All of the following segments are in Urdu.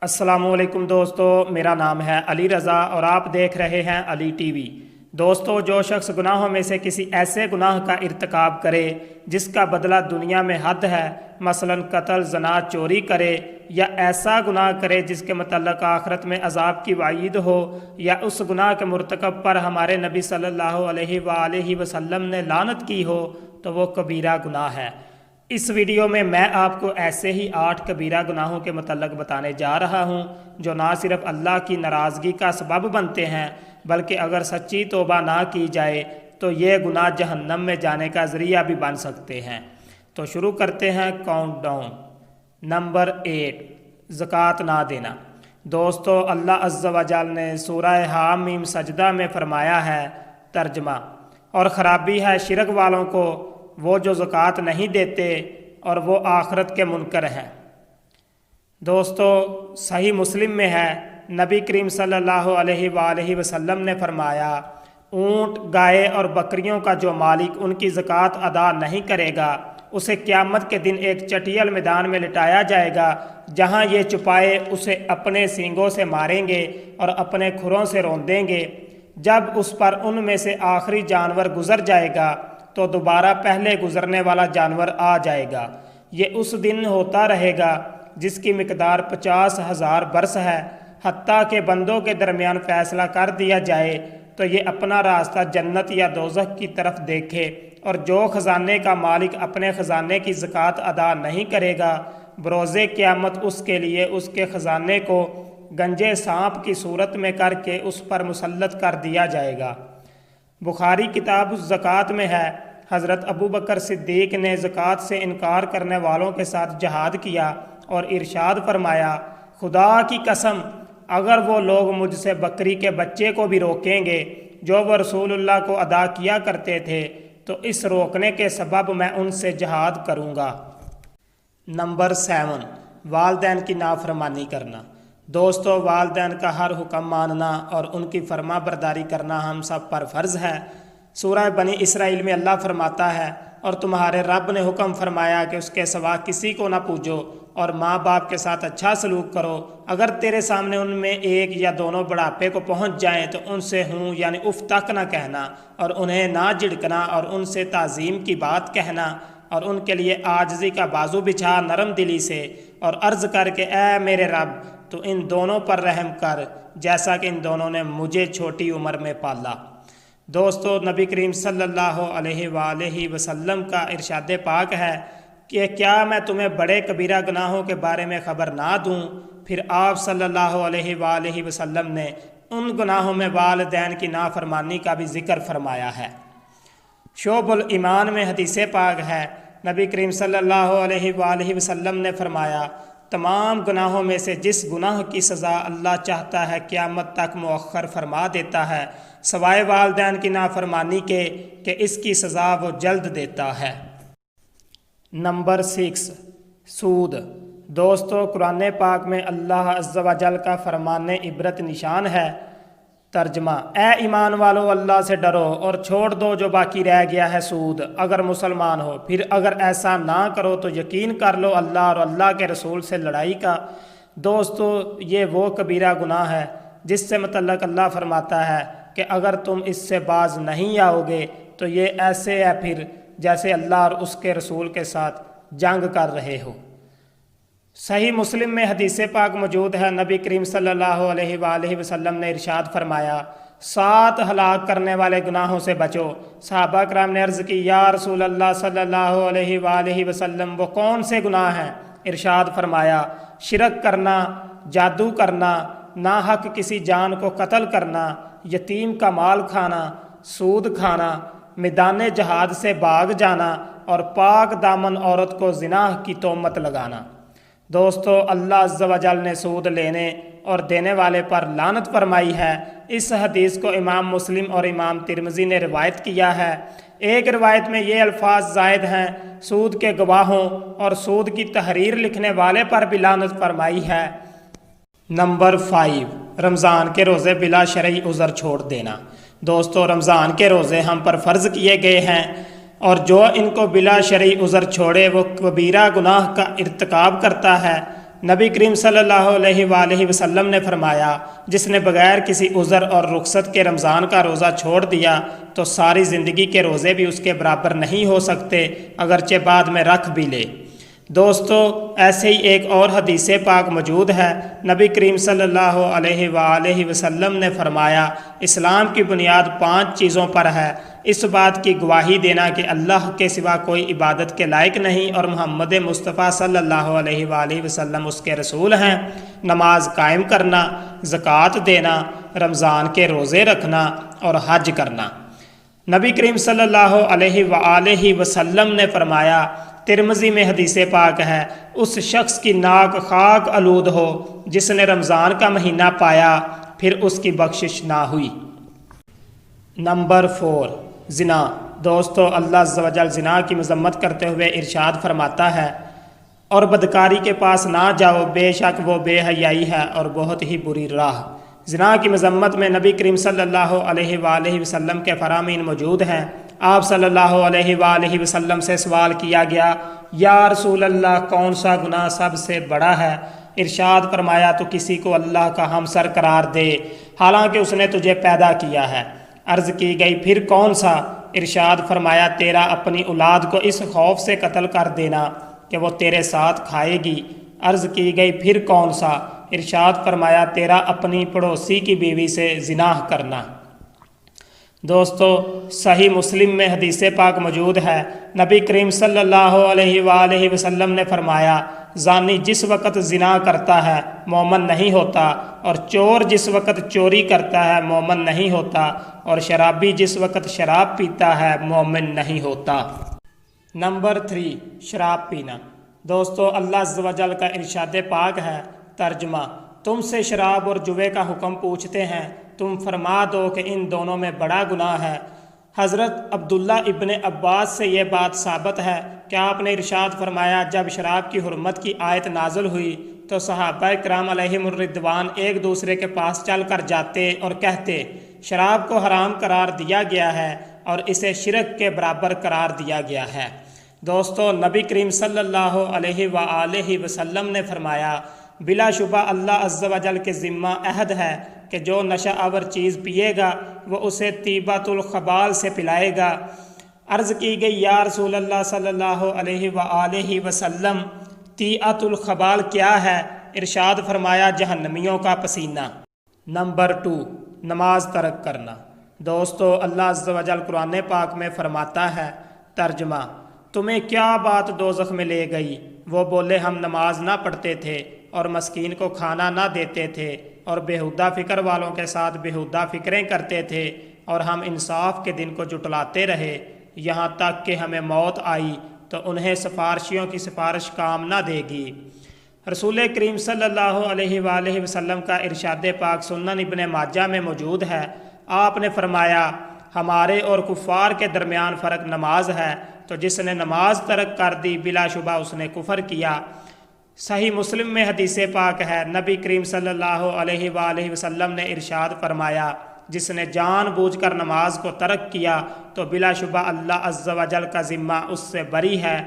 السلام علیکم دوستو، میرا نام ہے علی رضا اور آپ دیکھ رہے ہیں علی ٹی وی۔ دوستو، جو شخص گناہوں میں سے کسی ایسے گناہ کا ارتکاب کرے جس کا بدلہ دنیا میں حد ہے، مثلا قتل، زنا، چوری کرے، یا ایسا گناہ کرے جس کے متعلق آخرت میں عذاب کی وعید ہو، یا اس گناہ کے مرتکب پر ہمارے نبی صلی اللہ علیہ وآلہ وسلم نے لعنت کی ہو، تو وہ کبیرہ گناہ ہے۔ اس ویڈیو میں آپ کو ایسے ہی 8 کبیرہ گناہوں کے متعلق بتانے جا رہا ہوں جو نہ صرف اللہ کی ناراضگی کا سبب بنتے ہیں بلکہ اگر سچی توبہ نہ کی جائے تو یہ گناہ جہنم میں جانے کا ذریعہ بھی بن سکتے ہیں۔ تو شروع کرتے ہیں کاؤنٹ ڈاؤن۔ نمبر 8، زکوٰۃ نہ دینا۔ دوستو، اللہ عز و جل نے سورہ حامیم سجدہ میں فرمایا ہے، ترجمہ: اور خرابی ہے شرک والوں کو وہ جو زکوٰۃ نہیں دیتے اور وہ آخرت کے منکر ہیں۔ دوستو، صحیح مسلم میں ہے، نبی کریم صلی اللہ علیہ وآلہ وسلم نے فرمایا، اونٹ، گائے اور بکریوں کا جو مالک ان کی زکوٰۃ ادا نہیں کرے گا اسے قیامت کے دن ایک چٹیل میدان میں لٹایا جائے گا، جہاں یہ چپائے اسے اپنے سینگوں سے ماریں گے اور اپنے کھروں سے روندیں گے۔ جب اس پر ان میں سے آخری جانور گزر جائے گا تو دوبارہ پہلے گزرنے والا جانور آ جائے گا۔ یہ اس دن ہوتا رہے گا جس کی مقدار 50,000 برس ہے، حتیٰ کہ بندوں کے درمیان فیصلہ کر دیا جائے تو یہ اپنا راستہ جنت یا دوزخ کی طرف دیکھے، اور جو خزانے کا مالک اپنے خزانے کی زکوٰۃ ادا نہیں کرے گا، بروز قیامت اس کے لیے اس کے خزانے کو گنجے سانپ کی صورت میں کر کے اس پر مسلط کر دیا جائے گا۔ بخاری کتاب الزکوٰۃ میں ہے، حضرت ابو بکر صدیق نے زکوٰۃ سے انکار کرنے والوں کے ساتھ جہاد کیا اور ارشاد فرمایا، خدا کی قسم، اگر وہ لوگ مجھ سے بکری کے بچے کو بھی روکیں گے جو وہ رسول اللہ کو ادا کیا کرتے تھے تو اس روکنے کے سبب میں ان سے جہاد کروں گا۔ نمبر 7، والدین کی نافرمانی کرنا۔ دوستو، والدین کا ہر حکم ماننا اور ان کی فرما برداری کرنا ہم سب پر فرض ہے۔ سورہ بنی اسرائیل میں اللہ فرماتا ہے، اور تمہارے رب نے حکم فرمایا کہ اس کے سوا کسی کو نہ پوجو اور ماں باپ کے ساتھ اچھا سلوک کرو۔ اگر تیرے سامنے ان میں ایک یا دونوں بڑھاپے کو پہنچ جائیں تو ان سے ہوں یعنی اف تک نہ کہنا، اور انہیں نہ جھڑکنا اور ان سے تعظیم کی بات کہنا، اور ان کے لیے عاجزی کا بازو بچھا نرم دلی سے، اور عرض کر کے، اے میرے رب، تو ان دونوں پر رحم کر جیسا کہ ان دونوں نے مجھے چھوٹی عمر میں پالا۔ دوستو، نبی کریم صلی اللہ علیہ وآلہ وسلم کا ارشاد پاک ہے کہ کیا میں تمہیں بڑے کبیرہ گناہوں کے بارے میں خبر نہ دوں؟ پھر آپ صلی اللہ علیہ وآلہ وسلم نے ان گناہوں میں والدین کی نافرمانی کا بھی ذکر فرمایا ہے۔ شعب الایمان میں حدیث پاک ہے، نبی کریم صلی اللہ علیہ وآلہ وسلم نے فرمایا، تمام گناہوں میں سے جس گناہ کی سزا اللہ چاہتا ہے قیامت تک مؤخر فرما دیتا ہے، سوائے والدین کی نافرمانی کے کہ اس کی سزا وہ جلد دیتا ہے۔ نمبر 6، سود۔ دوستو، قرآن پاک میں اللہ عز و جل کا فرمان عبرت نشان ہے، ترجمہ: اے ایمان والو، اللہ سے ڈرو اور چھوڑ دو جو باقی رہ گیا ہے سود، اگر مسلمان ہو، پھر اگر ایسا نہ کرو تو یقین کر لو اللہ اور اللہ کے رسول سے لڑائی کا۔ دوستو، یہ وہ کبیرہ گناہ ہے جس سے متعلق اللہ فرماتا ہے کہ اگر تم اس سے باز نہیں آؤ گے تو یہ ایسے ہے پھر جیسے اللہ اور اس کے رسول کے ساتھ جنگ کر رہے ہو۔ صحیح مسلم میں حدیث پاک موجود ہے، نبی کریم صلی اللہ علیہ وآلہ وسلم نے ارشاد فرمایا، 7 ہلاک کرنے والے گناہوں سے بچو۔ صحابہ کرام نے عرض کی، یا رسول اللہ صلی اللہ علیہ وآلہ وسلم، وہ کون سے گناہ ہیں؟ ارشاد فرمایا، شرک کرنا، جادو کرنا، ناحق کسی جان کو قتل کرنا، یتیم کا مال کھانا، سود کھانا، میدان جہاد سے بھاگ جانا، اور پاک دامن عورت کو زنا کی تہمت لگانا۔ دوستو، اللہ عز و جل نے سود لینے اور دینے والے پر لعنت فرمائی ہے۔ اس حدیث کو امام مسلم اور امام ترمذی نے روایت کیا ہے۔ ایک روایت میں یہ الفاظ زائد ہیں، سود کے گواہوں اور سود کی تحریر لکھنے والے پر بھی لعنت فرمائی ہے۔ نمبر 5، رمضان کے روزے بلا شرعی عذر چھوڑ دینا۔ دوستو، رمضان کے روزے ہم پر فرض کیے گئے ہیں، اور جو ان کو بلا شرعی عذر چھوڑے وہ کبیرہ گناہ کا ارتکاب کرتا ہے۔ نبی کریم صلی اللہ علیہ وآلہ وسلم نے فرمایا جس نے بغیر کسی عذر اور رخصت کے رمضان کا روزہ چھوڑ دیا تو ساری زندگی کے روزے بھی اس کے برابر نہیں ہو سکتے اگرچہ بعد میں رکھ بھی لے۔ دوستو ایسے ہی ایک اور حدیث پاک موجود ہے۔ نبی کریم صلی اللہ علیہ وآلہ وسلم نے فرمایا اسلام کی بنیاد 5 چیزوں پر ہے۔ اس بات کی گواہی دینا کہ اللہ کے سوا کوئی عبادت کے لائق نہیں اور محمد مصطفیٰ صلی اللہ علیہ وآلہ وسلم اس کے رسول ہیں، نماز قائم کرنا، زکوٰۃ دینا، رمضان کے روزے رکھنا اور حج کرنا۔ نبی کریم صلی اللہ علیہ وآلہ وسلم نے فرمایا، ترمذی میں حدیث پاک ہے، اس شخص کی ناک خاک آلود ہو جس نے رمضان کا مہینہ پایا پھر اس کی بخشش نہ ہوئی۔ نمبر 4، زنا۔ دوستو اللہ عز و جل زنا کی مذمت کرتے ہوئے ارشاد فرماتا ہے، اور بدکاری کے پاس نہ جاؤ، بے شک وہ بے حیائی ہے اور بہت ہی بری راہ۔ زنا کی مذمت میں نبی کریم صلی اللہ علیہ وآلہ وسلم کے فرامین موجود ہیں۔ آپ صلی اللہ علیہ وآلہ وسلم سے سوال کیا گیا، یا رسول اللہ کون سا گناہ سب سے بڑا ہے؟ ارشاد فرمایا، تو کسی کو اللہ کا ہمسر قرار دے حالانکہ اس نے تجھے پیدا کیا ہے۔ عرض کی گئی پھر کون سا؟ ارشاد فرمایا، تیرا اپنی اولاد کو اس خوف سے قتل کر دینا کہ وہ تیرے ساتھ کھائے گی۔ عرض کی گئی پھر کون سا؟ ارشاد فرمایا، تیرا اپنی پڑوسی کی بیوی سے زنا کرنا۔ دوستو صحیح مسلم میں حدیث پاک موجود ہے، نبی کریم صلی اللہ علیہ وآلہ وسلم نے فرمایا، زانی جس وقت زنا کرتا ہے مومن نہیں ہوتا، اور چور جس وقت چوری کرتا ہے مومن نہیں ہوتا، اور شرابی جس وقت شراب پیتا ہے مومن نہیں ہوتا۔ نمبر 3، شراب پینا۔ دوستو اللہ عز و جل کا ارشاد پاک ہے، ترجمہ، تم سے شراب اور جوے کا حکم پوچھتے ہیں، تم فرما دو کہ ان دونوں میں بڑا گناہ ہے۔ حضرت عبداللہ ابن عباس سے یہ بات ثابت ہے کہ آپ نے ارشاد فرمایا، جب شراب کی حرمت کی آیت نازل ہوئی تو صحابہ کرام علیہم الرضوان ایک دوسرے کے پاس چل کر جاتے اور کہتے، شراب کو حرام قرار دیا گیا ہے اور اسے شرک کے برابر قرار دیا گیا ہے۔ دوستو نبی کریم صلی اللہ علیہ وآلہ وسلم نے فرمایا، بلا شبہ اللہ عز و جل کے ذمہ عہد ہے کہ جو نشہ آور چیز پیے گا وہ اسے طیبۃ الخبال سے پلائے گا۔ عرض کی گئی، یا رسول اللہ صلی اللہ علیہ وآلہ وسلم، طیبۃ الخبال کیا ہے؟ ارشاد فرمایا، جہنمیوں کا پسینہ۔ نمبر 2، نماز ترک کرنا۔ دوستو اللہ عز و جل قرآن پاک میں فرماتا ہے، ترجمہ، تمہیں کیا بات دوزخ میں لے گئی؟ وہ بولے، ہم نماز نہ پڑھتے تھے اور مسکین کو کھانا نہ دیتے تھے اور بیہودہ فکر والوں کے ساتھ بیہودہ فکریں کرتے تھے، اور ہم انصاف کے دن کو جٹلاتے رہے یہاں تک کہ ہمیں موت آئی تو انہیں سفارشیوں کی سفارش کام نہ دے گی۔ رسول کریم صلی اللہ علیہ وآلہ وسلم کا ارشاد پاک سنن ابن ماجہ میں موجود ہے۔ آپ نے فرمایا، ہمارے اور کفار کے درمیان فرق نماز ہے، تو جس نے نماز ترک کر دی بلا شبہ اس نے کفر کیا۔ صحیح مسلم میں حدیث پاک ہے، نبی کریم صلی اللہ علیہ وآلہ وسلم نے ارشاد فرمایا، جس نے جان بوجھ کر نماز کو ترک کیا تو بلا شبہ اللہ عز و جل کا ذمہ اس سے بری ہے۔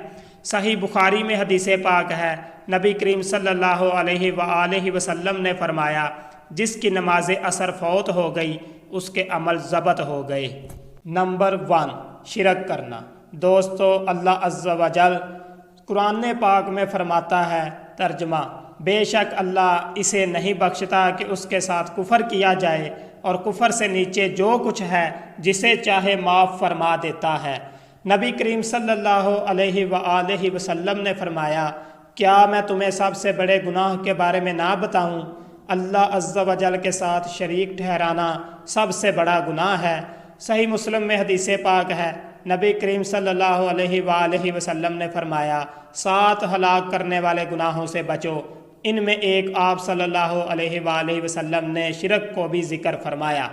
صحیح بخاری میں حدیث پاک ہے، نبی کریم صلی اللہ علیہ وآلہ وسلم نے فرمایا، جس کی نماز عصر فوت ہو گئی اس کے عمل ضبط ہو گئے۔ نمبر 1، شرک کرنا۔ دوستو اللہ عز و جل قرآن پاک میں فرماتا ہے، ترجمہ، بے شک اللہ اسے نہیں بخشتا کہ اس کے ساتھ کفر کیا جائے، اور کفر سے نیچے جو کچھ ہے جسے چاہے معاف فرما دیتا ہے۔ نبی کریم صلی اللہ علیہ وآلہ وسلم نے فرمایا، کیا میں تمہیں سب سے بڑے گناہ کے بارے میں نہ بتاؤں؟ اللہ عز و جل کے ساتھ شریک ٹھہرانا سب سے بڑا گناہ ہے۔ صحیح مسلم میں حدیث پاک ہے، نبی کریم صلی اللہ علیہ وآلہ وسلم نے فرمایا، 7 ہلاک کرنے والے گناہوں سے بچو۔ ان میں ایک آپ صلی اللہ علیہ وآلہ وسلم نے شرک کو بھی ذکر فرمایا۔